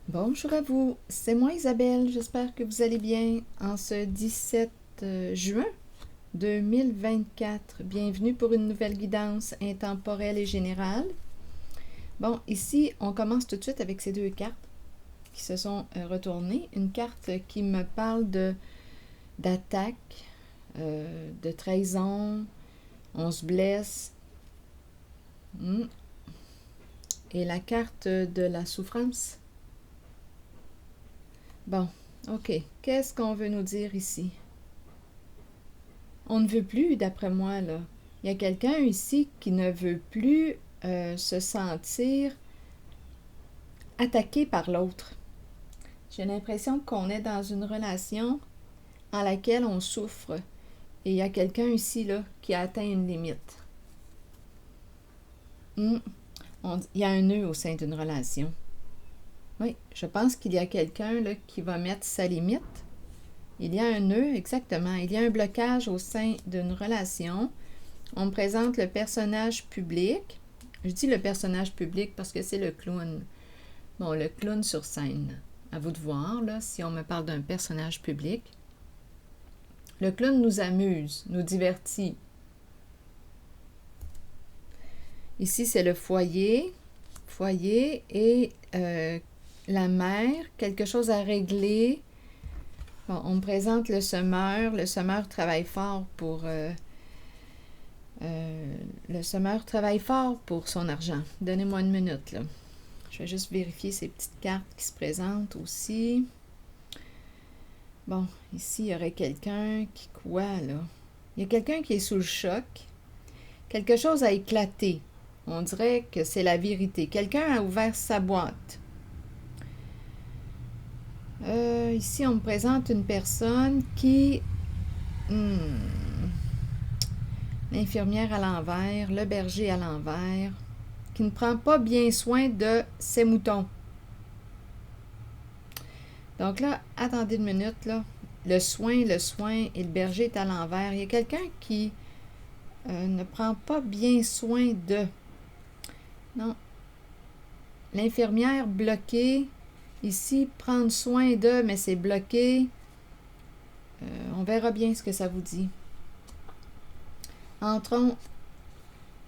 Bonjour à vous, c'est moi Isabelle, j'espère que vous allez bien en ce 17 juin 2024. Bienvenue pour une nouvelle guidance intemporelle et générale. Bon, ici, on commence tout de suite avec ces deux cartes qui se sont retournées. Une carte qui me parle d'attaque, de trahison, on se blesse. Et la carte de la souffrance. Bon, ok. Qu'est-ce qu'on veut nous dire ici? On ne veut plus, d'après moi, là. Il y a quelqu'un ici qui ne veut plus se sentir attaqué par l'autre. J'ai l'impression qu'on est dans une relation en laquelle on souffre. Et il y a quelqu'un ici, là, qui a atteint une limite. Il y a un nœud au sein d'une relation. Oui, je pense qu'il y a quelqu'un là qui va mettre sa limite. Il y a un nœud, exactement. Il y a un blocage au sein d'une relation. On me présente le personnage public. Je dis le personnage public parce que c'est le clown. Bon, le clown sur scène. À vous de voir, là, si on me parle d'un personnage public. Le clown nous amuse, nous divertit. Ici, c'est le foyer. Foyer et la mère, quelque chose à régler. Bon, on me présente le semeur. Le semeur travaille fort pour... le semeur travaille fort pour son argent. Donnez-moi une minute, là. Je vais juste vérifier ces petites cartes qui se présentent aussi. Bon, ici, il y aurait quelqu'un qui quoi, là? Il y a quelqu'un qui est sous le choc. Quelque chose a éclaté. On dirait que c'est la vérité. Quelqu'un a ouvert sa boîte. Ici, on me présente une personne qui... l'infirmière à l'envers, le berger à l'envers, qui ne prend pas bien soin de ses moutons. Donc là, attendez une minute, là. Le soin et le berger est à l'envers. Il y a quelqu'un qui ne prend pas bien soin de... Non. L'infirmière bloquée. Ici, prendre soin de, mais c'est bloqué. On verra bien ce que ça vous dit. Entrons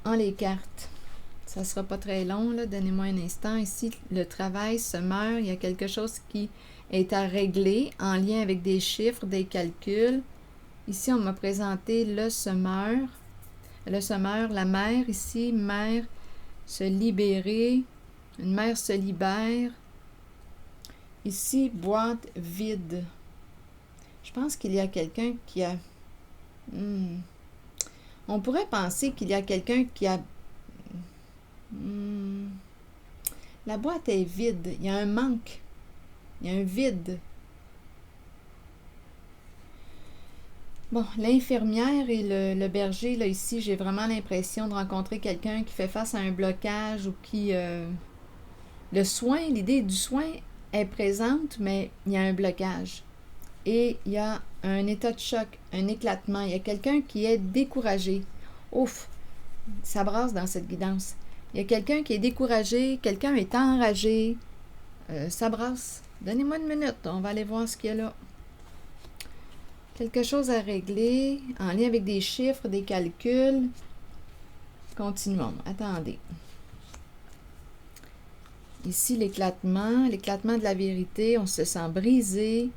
en les cartes. Ça ne sera pas très long, là. Donnez-moi un instant. Ici, le travail se meurt. Il y a quelque chose qui est à régler en lien avec des chiffres, des calculs. Ici, on m'a présenté le semeur. Le semeur, la mère ici, mère se libérer. Une mère se libère. Ici, boîte vide. Je pense qu'il y a quelqu'un qui a... On pourrait penser qu'il y a quelqu'un qui a... La boîte est vide. Il y a un manque. Il y a un vide. Bon, l'infirmière et le berger, là, ici, j'ai vraiment l'impression de rencontrer quelqu'un qui fait face à un blocage ou qui... le soin, l'idée du soin est présente, mais il y a un blocage. Et il y a un état de choc, un éclatement. Il y a quelqu'un qui est découragé. Ouf, ça brasse dans cette guidance. Il y a quelqu'un qui est découragé, quelqu'un est enragé. Ça brasse. Donnez-moi une minute, on va aller voir ce qu'il y a là. Quelque chose à régler en lien avec des chiffres, des calculs. Continuons. Attendez. Ici, l'éclatement de la vérité. On se sent brisé.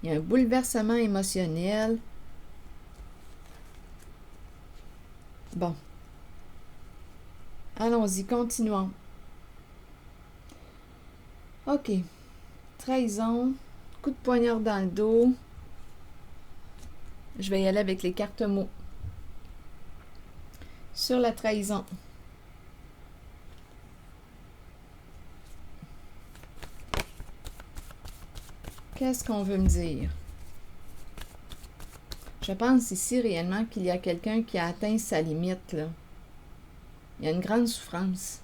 Il y a un bouleversement émotionnel. Bon. Allons-y, continuons. OK. Trahison. Coup de poignard dans le dos. Je vais y aller avec les cartes mots. Sur la trahison. Qu'est-ce qu'on veut me dire? Je pense ici réellement qu'il y a quelqu'un qui a atteint sa limite, là. Il y a une grande souffrance.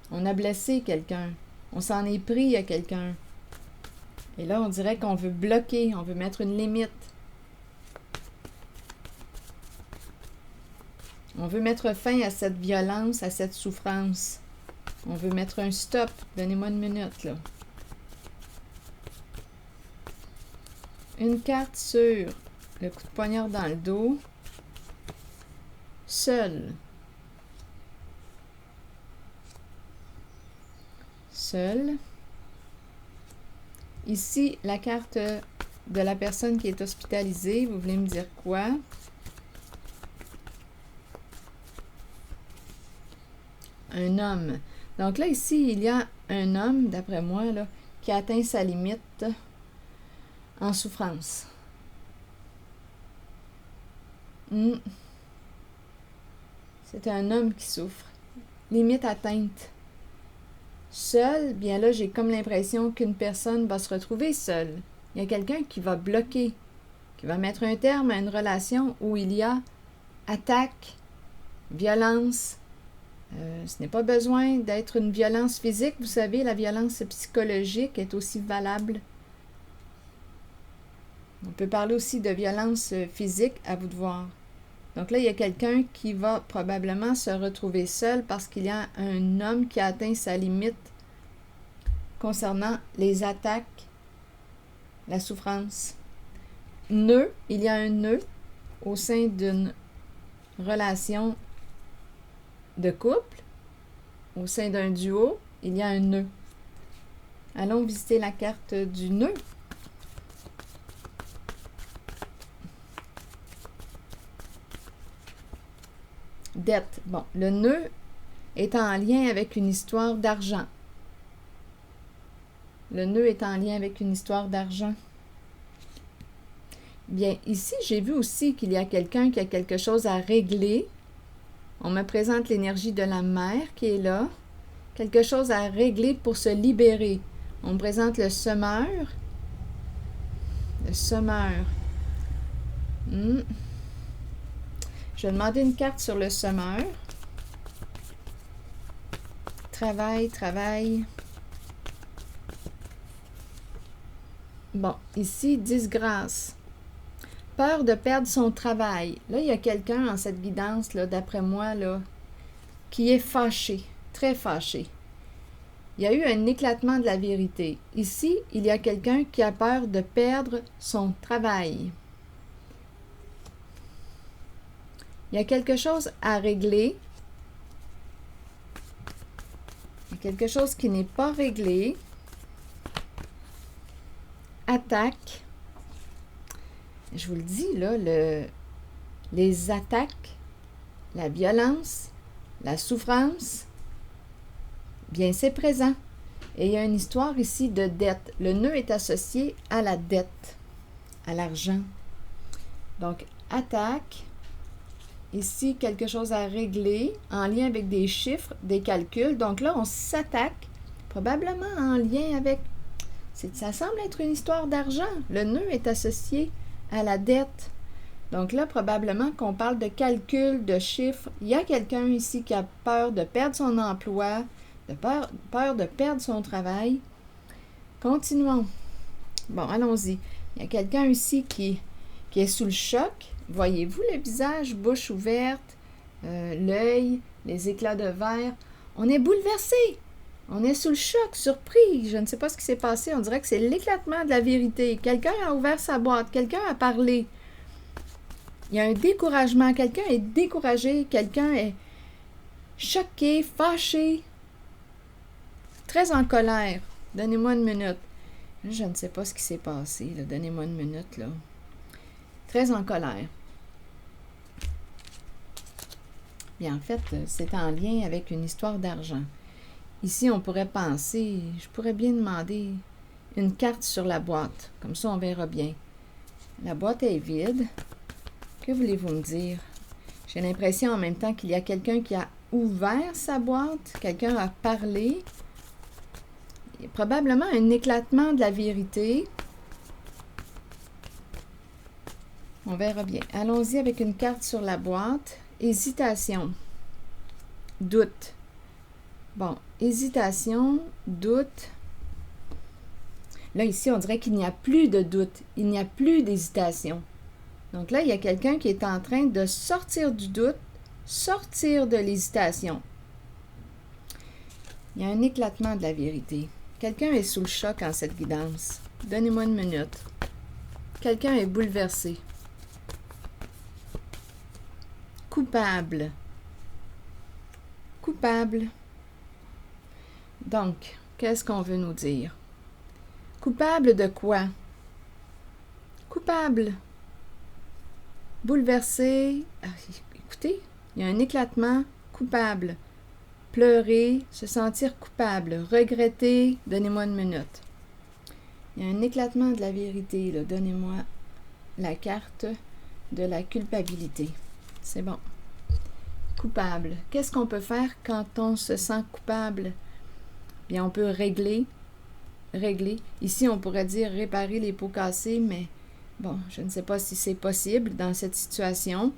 On a blessé quelqu'un. On s'en est pris à quelqu'un. Et là, on dirait qu'on veut bloquer, on veut mettre une limite. On veut mettre fin à cette violence, à cette souffrance. On veut mettre un stop. Donnez-moi une minute, là. Une carte sur le coup de poignard dans le dos. Seul. Seul. Ici, la carte de la personne qui est hospitalisée. Vous voulez me dire quoi? Un homme. Donc là, ici, il y a un homme, d'après moi, là, qui a atteint sa limite en souffrance. C'est un homme qui souffre. Limite atteinte. Seul, bien là, j'ai comme l'impression qu'une personne va se retrouver seule. Il y a quelqu'un qui va bloquer, qui va mettre un terme à une relation où il y a attaque, violence. Ce n'est pas besoin d'être une violence physique. Vous savez, la violence psychologique est aussi valable. On peut parler aussi de violence physique, à vous de voir. Donc là, il y a quelqu'un qui va probablement se retrouver seul parce qu'il y a un homme qui a atteint sa limite concernant les attaques, la souffrance. Nœud, il y a un nœud au sein d'une relation de couple, au sein d'un duo, il y a un nœud. Allons visiter la carte du nœud. Dette. Bon, le nœud est en lien avec une histoire d'argent. Le nœud est en lien avec une histoire d'argent. Bien, ici, j'ai vu aussi qu'il y a quelqu'un qui a quelque chose à régler. On me présente l'énergie de la mère qui est là. Quelque chose à régler pour se libérer. On me présente le semeur. Le semeur. Je vais demander une carte sur le semeur. Travail, travail. Bon, ici, disgrâce. Peur de perdre son travail. Là, il y a quelqu'un en cette guidance, là, d'après moi, là, qui est fâché, très fâché. Il y a eu un éclatement de la vérité. Ici, il y a quelqu'un qui a peur de perdre son travail. Il y a quelque chose à régler. Il y a quelque chose qui n'est pas réglé. Attaque. Je vous le dis, là, les attaques, la violence, la souffrance, bien, c'est présent. Et il y a une histoire ici de dette. Le nœud est associé à la dette, à l'argent. Donc, attaque. Ici, quelque chose à régler en lien avec des chiffres, des calculs. Donc là, on s'attaque, probablement en lien avec... Ça semble être une histoire d'argent. Le nœud est associé à la dette. Donc là, probablement qu'on parle de calcul, de chiffres. Il y a quelqu'un ici qui a peur de perdre son emploi, peur de perdre son travail. Continuons. Bon, allons-y. Il y a quelqu'un ici qui est sous le choc. Voyez-vous le visage, bouche ouverte, l'œil, les éclats de verre. On est bouleversé. On est sous le choc, surpris. Je ne sais pas ce qui s'est passé. On dirait que c'est l'éclatement de la vérité. Quelqu'un a ouvert sa boîte. Quelqu'un a parlé. Il y a un découragement. Quelqu'un est découragé. Quelqu'un est choqué, fâché, très en colère. Donnez-moi une minute. Je ne sais pas ce qui s'est passé. Donnez-moi une minute, là. Très en colère. Bien, en fait, c'est en lien avec une histoire d'argent. Ici, on pourrait penser, je pourrais bien demander une carte sur la boîte. Comme ça, on verra bien. La boîte est vide. Que voulez-vous me dire? J'ai l'impression en même temps qu'il y a quelqu'un qui a ouvert sa boîte. Quelqu'un a parlé. Il y a probablement un éclatement de la vérité. On verra bien. Allons-y avec une carte sur la boîte. Hésitation. Doute. Bon, hésitation, doute. Là, ici, on dirait qu'il n'y a plus de doute. Il n'y a plus d'hésitation. Donc là, il y a quelqu'un qui est en train de sortir du doute, sortir de l'hésitation. Il y a un éclatement de la vérité. Quelqu'un est sous le choc en cette guidance. Donnez-moi une minute. Quelqu'un est bouleversé. Coupable. Coupable. Donc, qu'est-ce qu'on veut nous dire? Coupable de quoi? Coupable. Bouleversé. Écoutez, il y a un éclatement. Coupable. Pleurer, se sentir coupable, regretter. Donnez-moi une minute. Il y a un éclatement de la vérité, là. Donnez-moi la carte de la culpabilité. C'est bon. Coupable. Qu'est-ce qu'on peut faire quand on se sent coupable? Bien, on peut régler. Ici, on pourrait dire réparer les pots cassés, mais bon, je ne sais pas si c'est possible dans cette situation.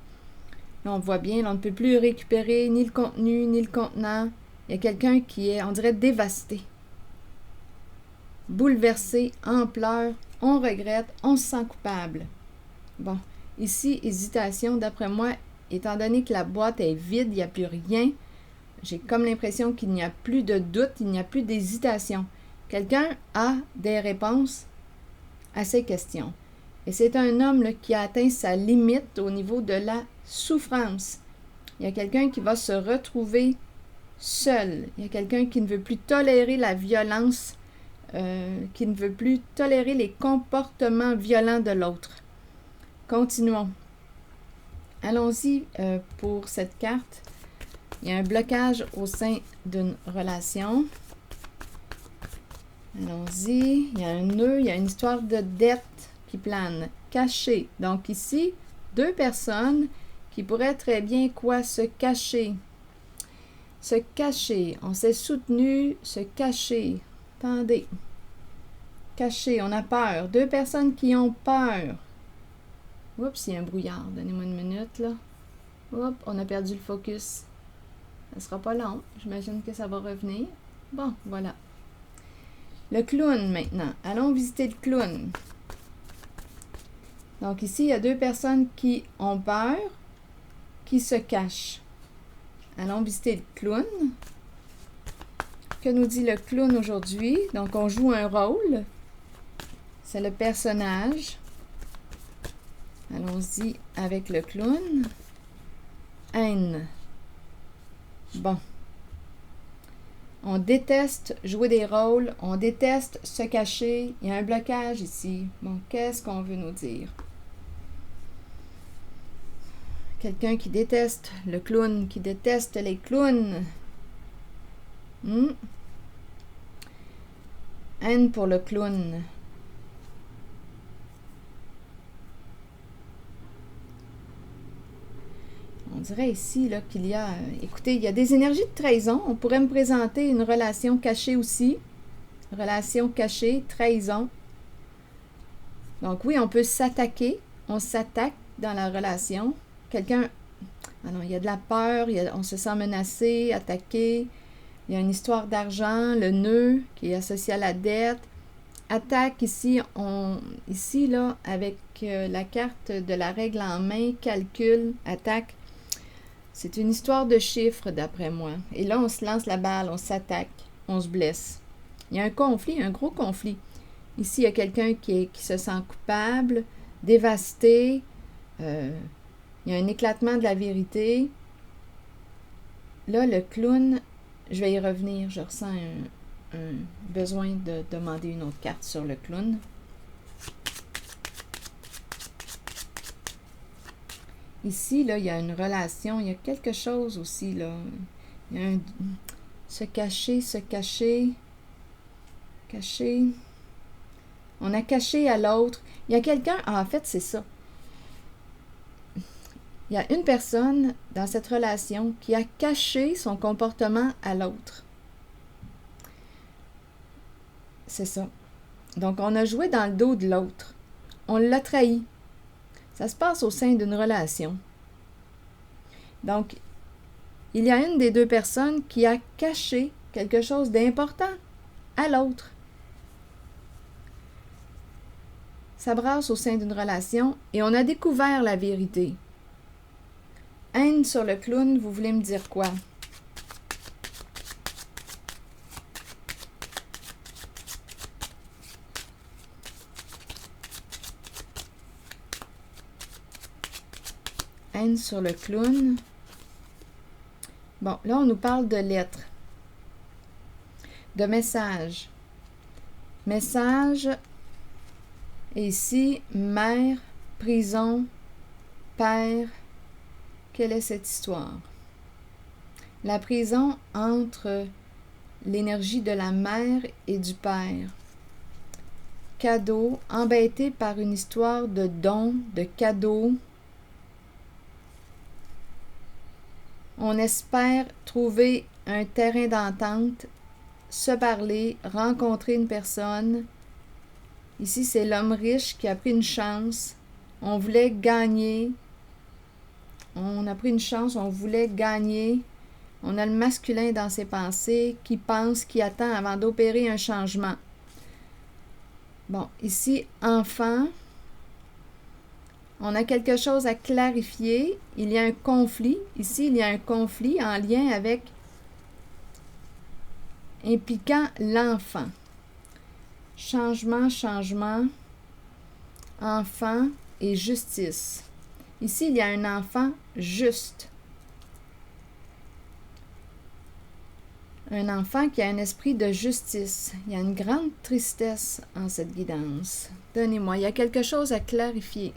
Là, on voit bien, là, on ne peut plus récupérer ni le contenu, ni le contenant. Il y a quelqu'un qui est, on dirait, dévasté. Bouleversé, en pleurs, on regrette, on se sent coupable. Bon, ici, hésitation, d'après moi, étant donné que la boîte est vide, il n'y a plus rien, j'ai comme l'impression qu'il n'y a plus de doute, il n'y a plus d'hésitation. Quelqu'un a des réponses à ces questions. Et c'est un homme là, qui a atteint sa limite au niveau de la souffrance. Il y a quelqu'un qui va se retrouver seul. Il y a quelqu'un qui ne veut plus tolérer la violence, qui ne veut plus tolérer les comportements violents de l'autre. Continuons. Allons-y pour cette carte. Il y a un blocage au sein d'une relation. Allons-y. Il y a un nœud, il y a une histoire de dette qui plane. Caché. Donc ici, deux personnes qui pourraient très bien quoi? Se cacher. Se cacher. On s'est soutenu, se cacher. Attendez. Cacher, on a peur. Deux personnes qui ont peur. Oups, il y a un brouillard. Donnez-moi une minute, là. Oups, on a perdu le focus. Ça ne sera pas long. J'imagine que ça va revenir. Bon, voilà. Le clown, maintenant. Allons visiter le clown. Donc ici, il y a deux personnes qui ont peur, qui se cachent. Allons visiter le clown. Que nous dit le clown aujourd'hui? Donc, on joue un rôle. C'est le personnage. Allons-y avec le clown. Haine. Bon. On déteste jouer des rôles. On déteste se cacher. Il y a un blocage ici. Bon, qu'est-ce qu'on veut nous dire? Quelqu'un qui déteste le clown, qui déteste les clowns. Haine pour le clown. On dirait ici là, qu'il y a... écoutez, il y a des énergies de trahison. On pourrait me présenter une relation cachée aussi. Relation cachée, trahison. Donc oui, on peut s'attaquer. On s'attaque dans la relation. Quelqu'un... Ah non, il y a de la peur, on se sent menacé, attaqué. Il y a une histoire d'argent, le nœud qui est associé à la dette. Attaque ici, ici là, avec la carte de la règle en main, calcul, attaque. C'est une histoire de chiffres, d'après moi. Et là, on se lance la balle, on s'attaque, on se blesse. Il y a un conflit, un gros conflit. Ici, il y a quelqu'un qui se sent coupable, dévasté. Il y a un éclatement de la vérité. Là, le clown, je vais y revenir. Je ressens un besoin de demander une autre carte sur le clown. Ici, là, il y a une relation, il y a quelque chose aussi, là. Il y a un... Se cacher, cacher. On a caché à l'autre. Il y a quelqu'un... Ah, en fait, c'est ça. Il y a une personne dans cette relation qui a caché son comportement à l'autre. C'est ça. Donc, on a joué dans le dos de l'autre. On l'a trahi. Ça se passe au sein d'une relation. Donc, il y a une des deux personnes qui a caché quelque chose d'important à l'autre. Ça brasse au sein d'une relation et on a découvert la vérité. Haine sur le clown, vous voulez me dire quoi? haine sur le clown. Bon, là, on nous parle de lettres, de messages. Message, et ici, mère, prison, père. Quelle est cette histoire? La prison entre l'énergie de la mère et du père. Cadeau, embêté par une histoire de don, de cadeau. On espère trouver un terrain d'entente, se parler, rencontrer une personne. Ici, c'est l'homme riche qui a pris une chance. On voulait gagner. On a pris une chance, on voulait gagner. On a le masculin dans ses pensées qui pense, qui attend avant d'opérer un changement. Bon, ici, enfant. On a quelque chose à clarifier. Il y a un conflit. Ici, il y a un conflit en lien avec impliquant l'enfant. Changement, changement, enfant et justice. Ici, il y a un enfant juste. Un enfant qui a un esprit de justice. Il y a une grande tristesse en cette guidance. Donnez-moi, il y a quelque chose à clarifier.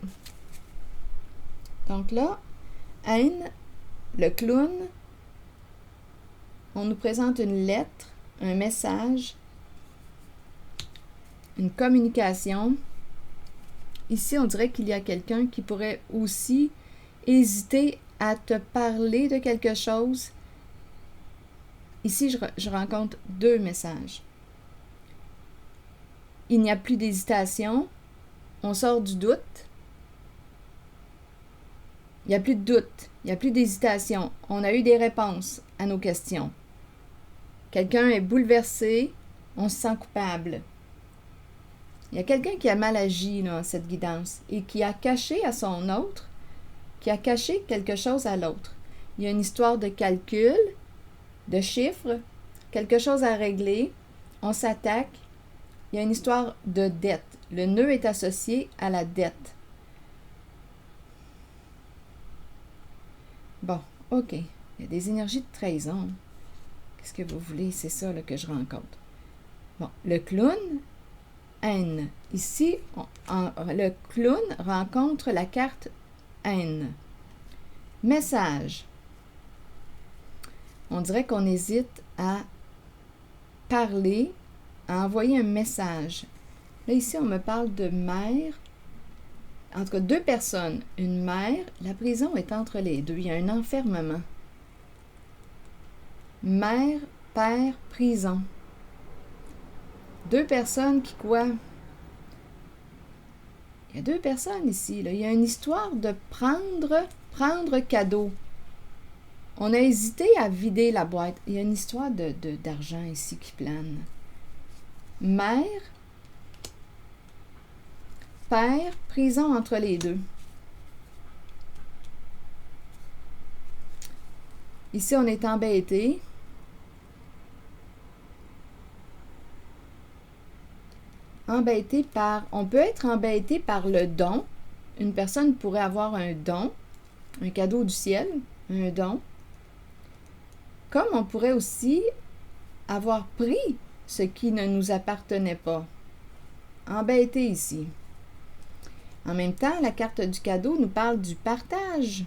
Donc là, haine, le clown, on nous présente une lettre, un message, une communication. Ici, on dirait qu'il y a quelqu'un qui pourrait aussi hésiter à te parler de quelque chose. Ici, je rencontre deux messages. Il n'y a plus d'hésitation. On sort du doute. Il n'y a plus de doute. Il n'y a plus d'hésitation. On a eu des réponses à nos questions. Quelqu'un est bouleversé. On se sent coupable. Il y a quelqu'un qui a mal agi dans cette guidance et qui a caché à son autre, qui a caché quelque chose à l'autre. Il y a une histoire de calcul, de chiffres, quelque chose à régler. On s'attaque. Il y a une histoire de dette. Le nœud est associé à la dette. Bon, OK. Il y a des énergies de trahison. Qu'est-ce que vous voulez? C'est ça là, que je rencontre. Bon, le clown, haine. Ici, le clown rencontre la carte haine. Message. On dirait qu'on hésite à parler, à envoyer un message. Là, ici, on me parle de mère. En tout cas, deux personnes. Une mère, la prison est entre les deux. Il y a un enfermement. Mère, père, prison. Deux personnes qui quoi? Il y a deux personnes ici. Là. Il y a une histoire de prendre cadeau. On a hésité à vider la boîte. Il y a une histoire d'argent ici qui plane. Mère, père, prison entre les deux. Ici, on est embêté. On peut être embêté par le don. Une personne pourrait avoir un don, un cadeau du ciel, un don. Comme on pourrait aussi avoir pris ce qui ne nous appartenait pas. Embêté ici. En même temps, la carte du cadeau nous parle du partage.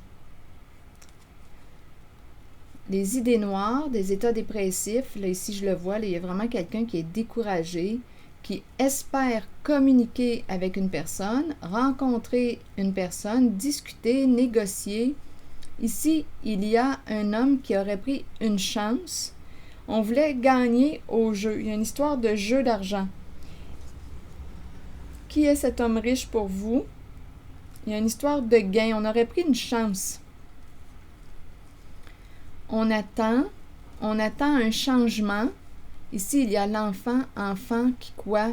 Les idées noires, des états dépressifs. Là, ici, je le vois, là, il y a vraiment quelqu'un qui est découragé, qui espère communiquer avec une personne, rencontrer une personne, discuter, négocier. Ici, il y a un homme qui aurait pris une chance. On voulait gagner au jeu. Il y a une histoire de jeu d'argent. Qui est cet homme riche pour vous? Il y a une histoire de gain. On aurait pris une chance. On attend un changement. Ici, il y a enfant qui quoi?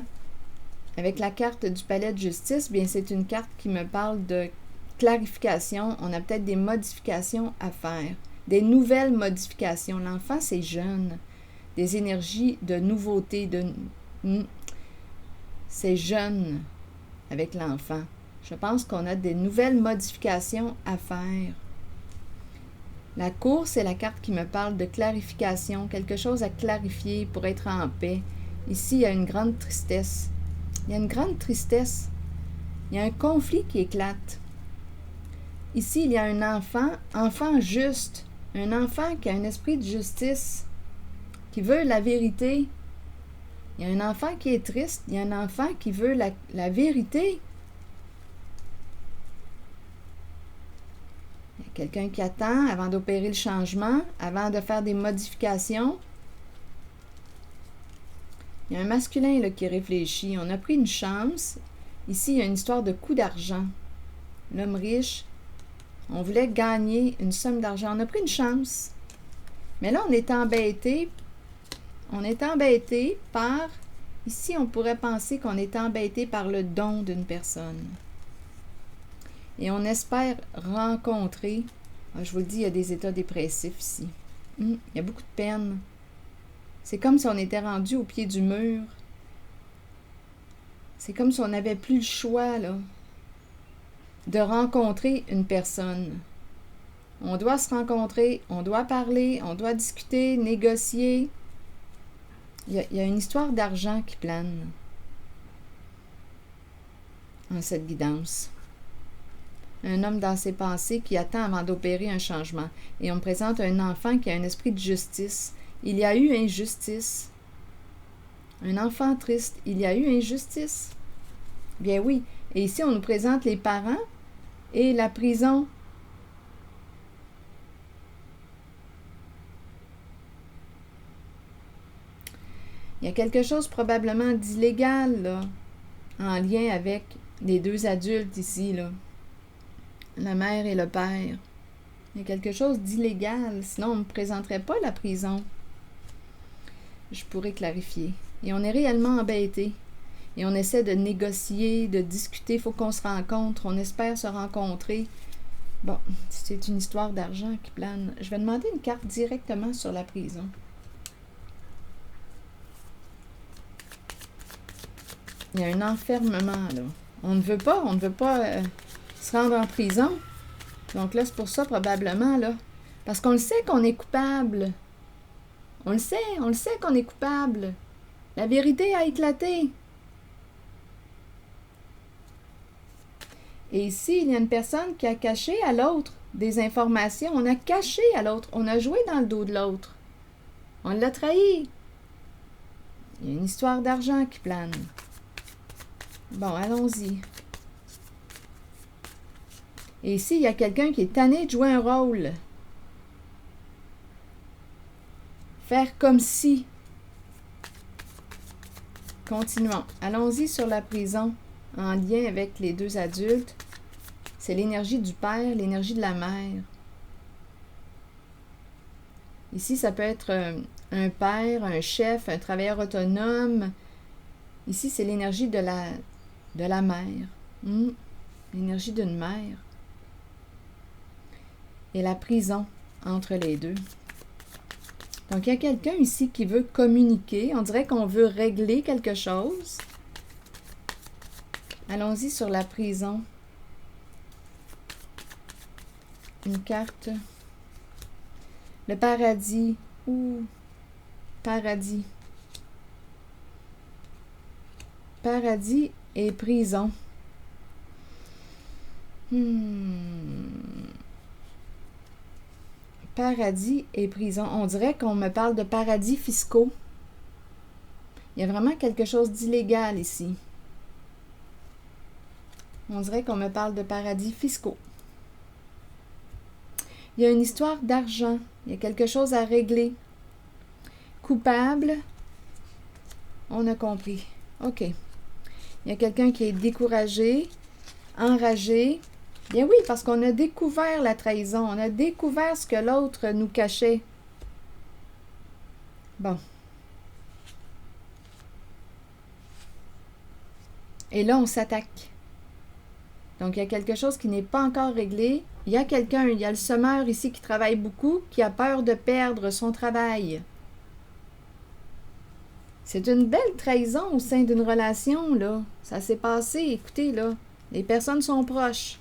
Avec la carte du palais de justice, bien c'est une carte qui me parle de clarification. On a peut-être des modifications à faire, des nouvelles modifications. L'enfant, c'est jeune, des énergies de nouveauté, c'est avec l'enfant. Je pense qu'on a des nouvelles modifications à faire. La cour, c'est la carte qui me parle de clarification, quelque chose à clarifier pour être en paix. Ici, il y a une grande tristesse. Il y a une grande tristesse. Il y a un conflit qui éclate. Ici, il y a un enfant juste, un enfant qui a un esprit de justice, qui veut la vérité. Il y a un enfant qui est triste, il y a un enfant qui veut la vérité. Il y a quelqu'un qui attend avant d'opérer le changement, avant de faire des modifications. Il y a un masculin là, qui réfléchit. On a pris une chance. Ici, il y a une histoire de coup d'argent. L'homme riche, on voulait gagner une somme d'argent. On a pris une chance. Mais là, on est embêté. On est embêté par... Ici, on pourrait penser qu'on est embêté par le don d'une personne. Et on espère rencontrer... je vous le dis, il y a des états dépressifs ici. Il y a beaucoup de peine. C'est comme si on était rendu au pied du mur. C'est comme si on n'avait plus le choix, là, de rencontrer une personne. On doit se rencontrer, on doit parler, on doit discuter, négocier. Il y a une histoire d'argent qui plane en cette guidance. Un homme dans ses pensées qui attend avant d'opérer un changement. Et on me présente un enfant qui a un esprit de justice. Il y a eu injustice. Un enfant triste. Il y a eu injustice. Bien oui. Et ici, on nous présente les parents et la prison. Il y a quelque chose probablement d'illégal, là, en lien avec les deux adultes ici, là. La mère et le père. Il y a quelque chose d'illégal, sinon on ne me présenterait pas la prison. Je pourrais clarifier. Et on est réellement embêté. Et on essaie de négocier, de discuter. Il faut qu'on se rencontre. On espère se rencontrer. Bon, c'est une histoire d'argent qui plane. Je vais demander une carte directement sur la prison. Il y a un enfermement, là. On ne veut pas se rendre en prison. Donc là, c'est pour ça, probablement, là. Parce qu'on le sait qu'on est coupable. On le sait qu'on est coupable. La vérité a éclaté. Et ici, il y a une personne qui a caché à l'autre des informations. On a caché à l'autre. On a joué dans le dos de l'autre. On l'a trahi. Il y a une histoire d'argent qui plane. Bon, allons-y. Et ici, il y a quelqu'un qui est tanné de jouer un rôle. Faire comme si. Continuons. Allons-y sur la prison en lien avec les deux adultes. C'est l'énergie du père, l'énergie de la mère. Ici, ça peut être un père, un chef, un travailleur autonome. Ici, c'est l'énergie de la mère. L'énergie d'une mère. Et la prison entre les deux. Donc, il y a quelqu'un ici qui veut communiquer. On dirait qu'on veut régler quelque chose. Allons-y sur la prison. Une carte. Le paradis. Paradis. Paradis et prison. Paradis et prison. On dirait qu'on me parle de paradis fiscaux. Il y a vraiment quelque chose d'illégal ici. On dirait qu'on me parle de paradis fiscaux. Il y a une histoire d'argent. Il y a quelque chose à régler. Coupable. On a compris. OK. Il y a quelqu'un qui est découragé, enragé. Bien oui, parce qu'on a découvert la trahison. On a découvert ce que l'autre nous cachait. Bon. Et là, on s'attaque. Donc, il y a quelque chose qui n'est pas encore réglé. Il y a quelqu'un, il y a le semeur ici qui travaille beaucoup, qui a peur de perdre son travail. C'est une belle trahison au sein d'une relation, là. Ça s'est passé, écoutez, là. Les personnes sont proches.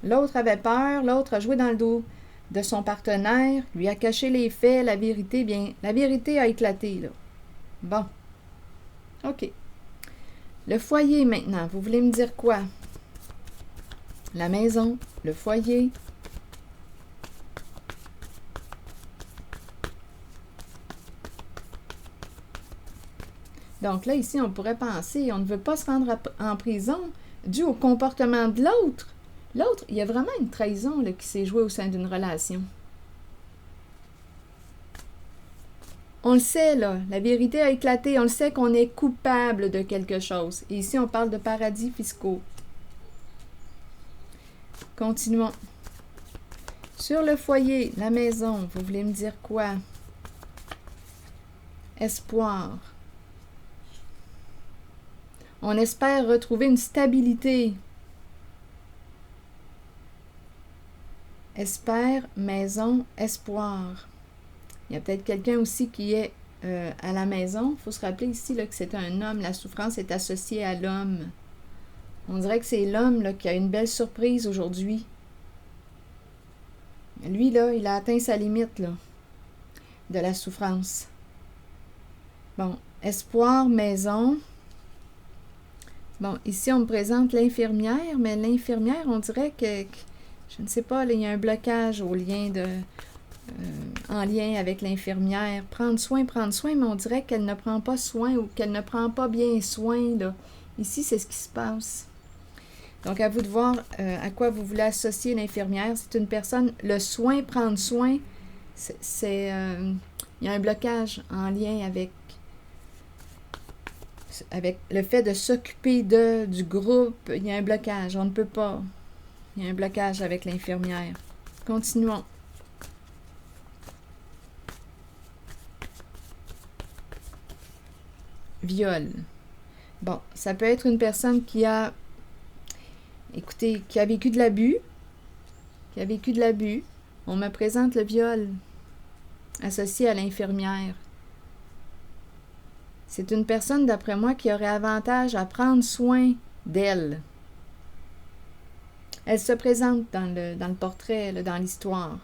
L'autre avait peur, l'autre a joué dans le dos de son partenaire, lui a caché les faits, la vérité, bien, la vérité a éclaté, là. Bon. OK. Le foyer, maintenant. Vous voulez me dire quoi? La maison, le foyer. Donc là, ici, on pourrait penser, on ne veut pas se rendre en prison dû au comportement de l'autre. L'autre, il y a vraiment une trahison là, qui s'est jouée au sein d'une relation. On le sait, là, la vérité a éclaté, on le sait qu'on est coupable de quelque chose. Et ici, on parle de paradis fiscaux. Continuons. Sur le foyer, la maison, vous voulez me dire quoi? Espoir. On espère retrouver une stabilité. Espère, maison, espoir. Il y a peut-être quelqu'un aussi qui est à la maison. Il faut se rappeler ici là, que c'est un homme. La souffrance est associée à l'homme. On dirait que c'est l'homme là, qui a une belle surprise aujourd'hui. Lui, là, il a atteint sa limite là, de la souffrance. Bon, espoir, maison. Bon, ici, on me présente l'infirmière, mais l'infirmière, on dirait que je ne sais pas, là, il y a un blocage au lien en lien avec l'infirmière. Prendre soin, mais on dirait qu'elle ne prend pas soin ou qu'elle ne prend pas bien soin. Là. Ici, c'est ce qui se passe. Donc, à vous de voir à quoi vous voulez associer l'infirmière. C'est une personne, le soin, prendre soin, il y a un blocage en lien avec le fait de s'occuper du groupe. Il y a un blocage, on ne peut pas. Il y a un blocage avec l'infirmière. Continuons. Viol. Bon, ça peut être une personne qui a, écoutez, qui a vécu de l'abus. On me présente le viol associé à l'infirmière. C'est une personne, d'après moi, qui aurait avantage à prendre soin d'elle. Elle se présente dans le portrait, là, dans l'histoire.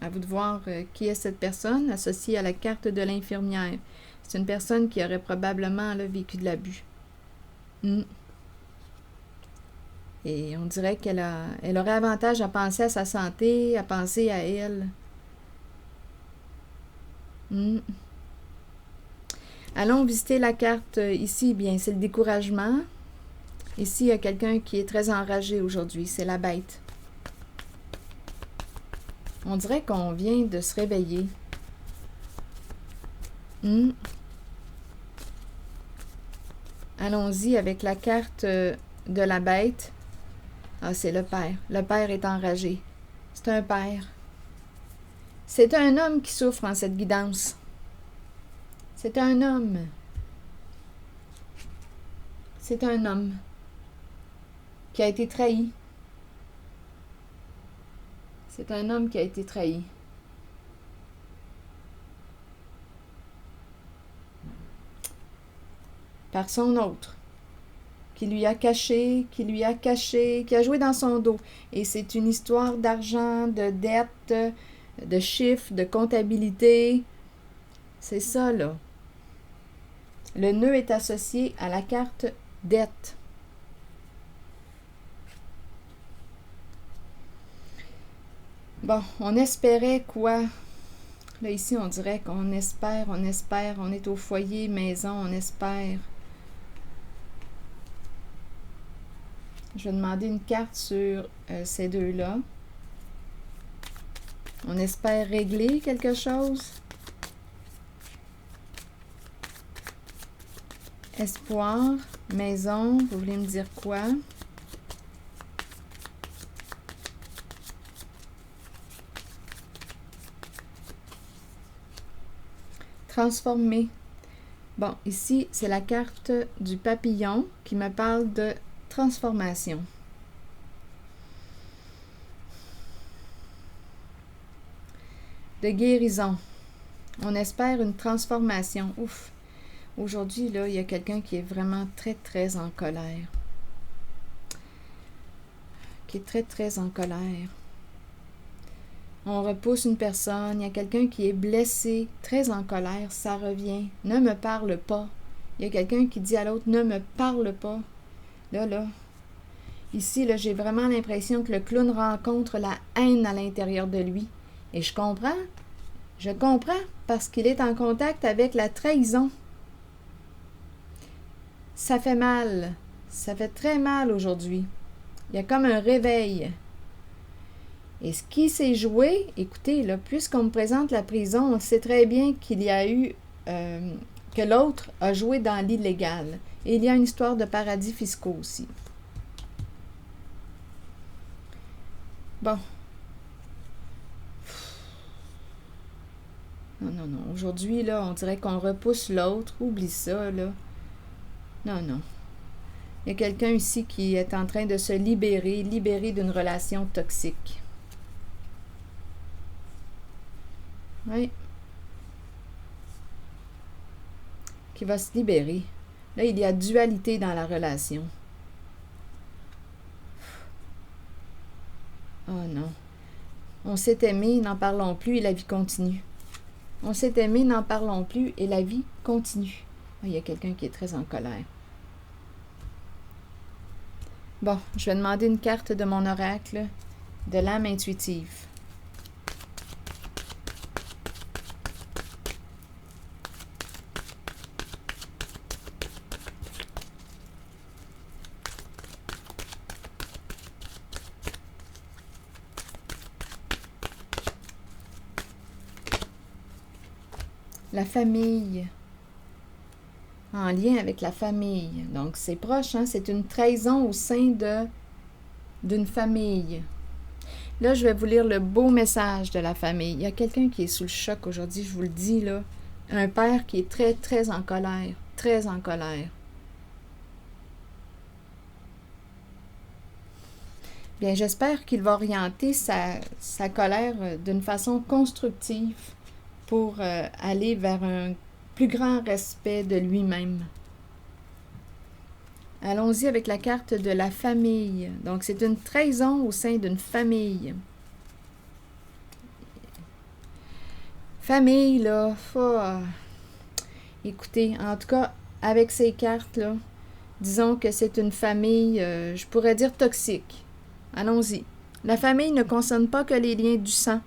À vous de voir qui est cette personne associée à la carte de l'infirmière. C'est une personne qui aurait probablement là, vécu de l'abus. Et on dirait qu'elle aurait avantage à penser à sa santé, à penser à elle. Allons visiter la carte ici. Bien, c'est le découragement. Ici, il y a quelqu'un qui est très enragé aujourd'hui. C'est la bête. On dirait qu'on vient de se réveiller. Allons-y avec la carte de la bête. Ah, c'est le père. Le père est enragé. C'est un père. C'est un homme qui souffre en cette guidance. C'est un homme. C'est un homme qui a été trahi. C'est un homme qui a été trahi. Par son autre, qui lui a caché, qui a joué dans son dos. Et c'est une histoire d'argent, de dette, de chiffres, de comptabilité. C'est ça, là. Le nœud est associé à la carte dette. Bon, on espérait quoi? Là, ici, on dirait qu'on espère, on est au foyer, maison, on espère. Je vais demander une carte sur ces deux-là. On espère régler quelque chose. Espoir, maison, vous voulez me dire quoi? Transformer. Bon, ici, c'est la carte du papillon qui me parle de transformation. De guérison. On espère une transformation. Ouf! Aujourd'hui, là, il y a quelqu'un qui est vraiment très, très en colère. OK. qui est très, très en colère. On repousse une personne, il y a quelqu'un qui est blessé, très en colère, ça revient. Ne me parle pas. Il y a quelqu'un qui dit à l'autre, ne me parle pas. Là. Ici, là, j'ai vraiment l'impression que le clown rencontre la haine à l'intérieur de lui. Et je comprends parce qu'il est en contact avec la trahison. Ça fait mal. Ça fait très mal aujourd'hui. Il y a comme un réveil. Et ce qui s'est joué, écoutez, là, puisqu'on me présente la prison, on sait très bien qu'il y a eu, que l'autre a joué dans l'illégal. Et il y a une histoire de paradis fiscaux aussi. Bon. Non. Aujourd'hui, là, on dirait qu'on repousse l'autre. Oublie ça, là. Non. Il y a quelqu'un ici qui est en train de se libérer d'une relation toxique. Oui. Qui va se libérer. Là, il y a dualité dans la relation. Oh non. On s'est aimé, n'en parlons plus et la vie continue. On s'est aimé, n'en parlons plus et la vie continue. Oh, il y a quelqu'un qui est très en colère. Bon, je vais demander une carte de mon oracle de l'âme intuitive. La famille. En lien avec la famille. Donc, c'est proche, hein? C'est une trahison au sein d'une famille. Là, je vais vous lire le beau message de la famille. Il y a quelqu'un qui est sous le choc aujourd'hui, je vous le dis, là. Un père qui est très, très en colère. Très en colère. Bien, j'espère qu'il va orienter sa colère d'une façon constructive pour aller vers un plus grand respect de lui-même. Allons-y avec la carte de la famille. Donc, c'est une trahison au sein d'une famille. Famille, là, écoutez, en tout cas, avec ces cartes-là, disons que c'est une famille, je pourrais dire toxique. Allons-y. La famille ne concerne pas que les liens du sang.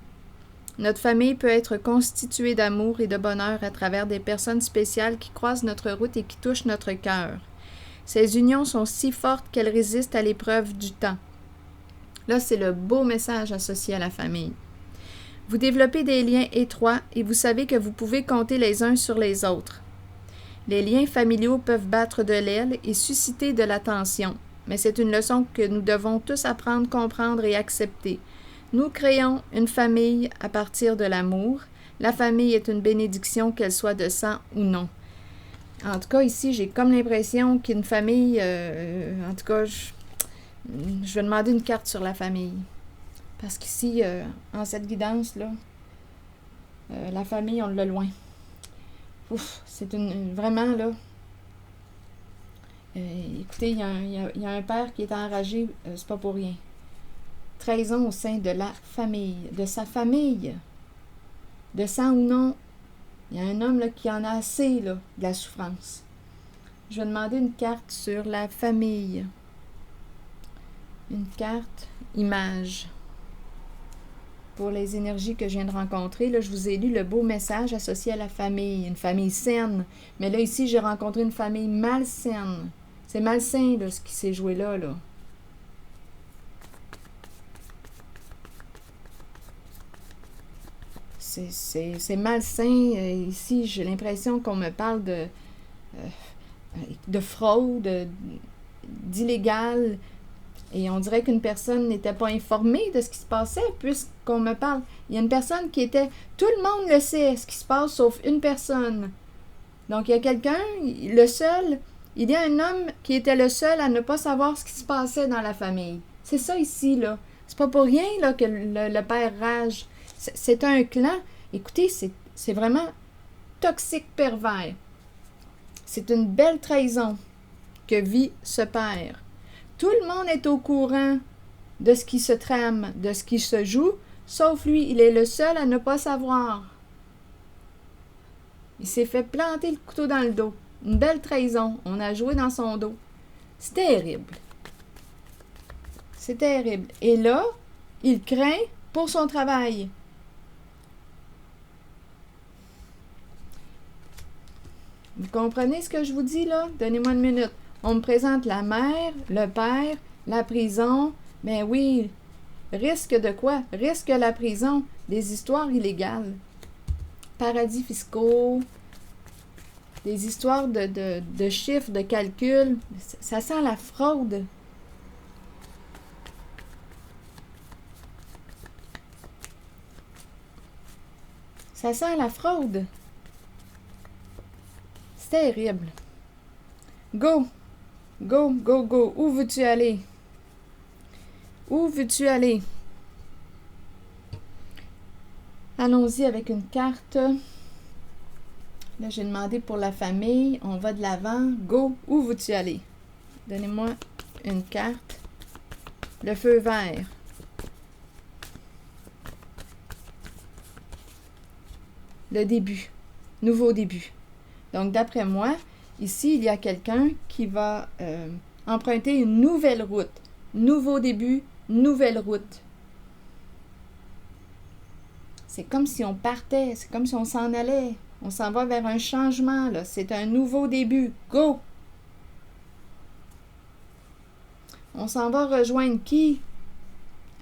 Notre famille peut être constituée d'amour et de bonheur à travers des personnes spéciales qui croisent notre route et qui touchent notre cœur. Ces unions sont si fortes qu'elles résistent à l'épreuve du temps. Là, c'est le beau message associé à la famille. Vous développez des liens étroits et vous savez que vous pouvez compter les uns sur les autres. Les liens familiaux peuvent battre de l'aile et susciter de la tension, mais c'est une leçon que nous devons tous apprendre, comprendre et accepter. Nous créons une famille à partir de l'amour. La famille est une bénédiction, qu'elle soit de sang ou non. En tout cas, ici, j'ai comme l'impression qu'une famille... en tout cas, je vais demander une carte sur la famille. Parce qu'ici, en cette guidance-là, la famille, on l'a loin. Ouf, c'est vraiment, là... écoutez, il y a un père qui est enragé, c'est pas pour rien. Trahison au sein de la famille, de sa famille. De sang ou non, il y a un homme là, qui en a assez là, de la souffrance. Je vais demander une carte sur la famille. Une carte image. Pour les énergies que je viens de rencontrer, là, je vous ai lu le beau message associé à la famille. Une famille saine. Mais là, ici, j'ai rencontré une famille malsaine. C'est malsain là, ce qui s'est joué là. C'est malsain. Ici, j'ai l'impression qu'on me parle de fraude, d'illégal. Et on dirait qu'une personne n'était pas informée de ce qui se passait, puisqu'on me parle. Il y a une personne qui était... Tout le monde le sait, ce qui se passe, sauf une personne. Donc, il y a quelqu'un, le seul... Il y a un homme qui était le seul à ne pas savoir ce qui se passait dans la famille. C'est ça ici, là. C'est pas pour rien, là, que le père rage. C'est un clan. Écoutez, c'est vraiment toxique pervers. C'est une belle trahison que vit ce père. Tout le monde est au courant de ce qui se trame, de ce qui se joue, sauf lui. Il est le seul à ne pas savoir. Il s'est fait planter le couteau dans le dos. Une belle trahison. On a joué dans son dos. C'est terrible. C'est terrible. Et là, il craint pour son travail. Vous comprenez ce que je vous dis là? Donnez-moi une minute. On me présente la mère, le père, la prison. Ben oui, risque de quoi? Risque la prison. Des histoires illégales. Paradis fiscaux. Des histoires de chiffres, de calculs. Ça sent la fraude. Ça sent la fraude. C'est terrible. Go! Go, go, go. Où veux-tu aller? Où veux-tu aller? Allons-y avec une carte. Là, j'ai demandé pour la famille. On va de l'avant. Go! Où veux-tu aller? Donnez-moi une carte. Le feu vert. Le début. Nouveau début. Donc, d'après moi, ici, il y a quelqu'un qui va emprunter une nouvelle route. Nouveau début, nouvelle route. C'est comme si on partait, c'est comme si on s'en allait. On s'en va vers un changement, là. C'est un nouveau début. Go! On s'en va rejoindre qui?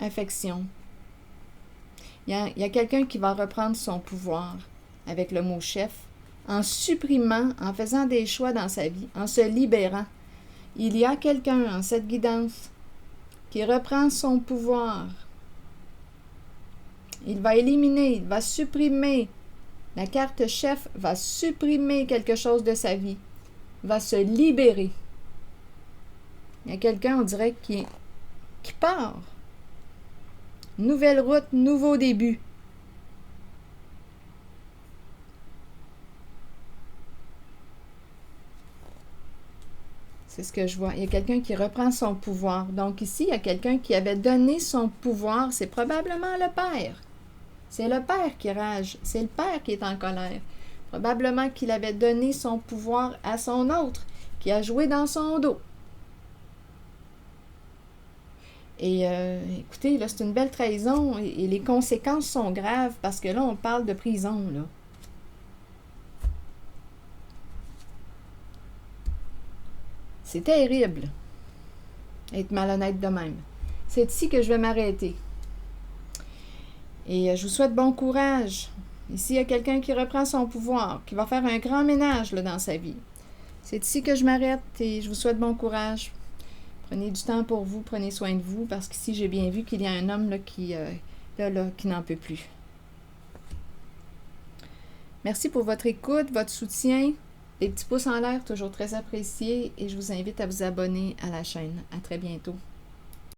Affection. Il y a quelqu'un qui va reprendre son pouvoir avec le mot chef, en supprimant, en faisant des choix dans sa vie, en se libérant. Il y a quelqu'un en cette guidance qui reprend son pouvoir. Il va éliminer, il va supprimer. La carte chef va supprimer quelque chose de sa vie, va se libérer. Il y a quelqu'un, on dirait, qui part. Nouvelle route, nouveau début. C'est ce que je vois. Il y a quelqu'un qui reprend son pouvoir. Donc ici, il y a quelqu'un qui avait donné son pouvoir. C'est probablement le père. C'est le père qui rage. C'est le père qui est en colère. Probablement qu'il avait donné son pouvoir à son autre, qui a joué dans son dos. Et écoutez, là, c'est une belle trahison et les conséquences sont graves parce que là, on parle de prison, là. C'est terrible, être malhonnête de même. C'est ici que je vais m'arrêter. Et je vous souhaite bon courage. Ici, il y a quelqu'un qui reprend son pouvoir, qui va faire un grand ménage là, dans sa vie. C'est ici que je m'arrête et je vous souhaite bon courage. Prenez du temps pour vous, prenez soin de vous, parce qu'ici, j'ai bien vu qu'il y a un homme là, qui n'en peut plus. Merci pour votre écoute, votre soutien. Des petits pouces en l'air, toujours très appréciés. Et je vous invite à vous abonner à la chaîne. À très bientôt.